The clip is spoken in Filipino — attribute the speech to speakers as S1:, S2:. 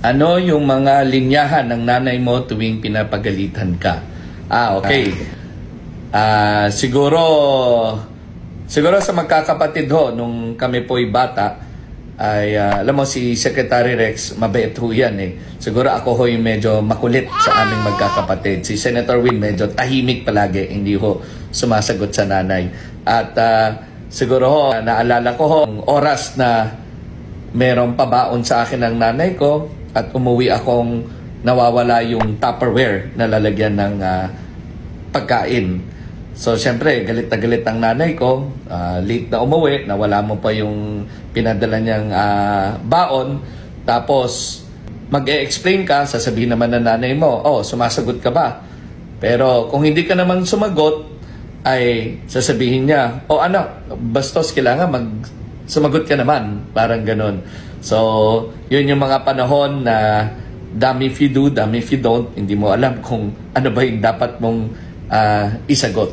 S1: Ano yung mga linyahan ng nanay mo tuwing pinapagalitan ka? Okay. Siguro sa magkakapatid ho, nung kami po'y bata, ay alam mo si Secretary Rex, mabait ho yan eh. Siguro ako ho yung medyo makulit sa aming magkakapatid. Si Senator Win medyo tahimik palagi, hindi ho sumasagot sa nanay. At siguro ho, naalala ko ho, ang oras na merong pabaon sa akin ng nanay ko at umuwi akong nawawala yung Tupperware na lalagyan ng pagkain. So, syempre, galit na galit ang nanay ko. Late na umuwi, nawala mo pa yung pinadala niyang baon. Tapos, mag-e-explain ka, sasabihin naman ng nanay mo, sumasagot ka ba? Pero kung hindi ka naman sumagot, ay sasabihin niya, anak, bastos, kailangan sumagot ka naman. Parang ganun. So, yun yung mga panahon na damn if you do, damn if you don't. Hindi mo alam kung ano ba yung dapat mong isagot.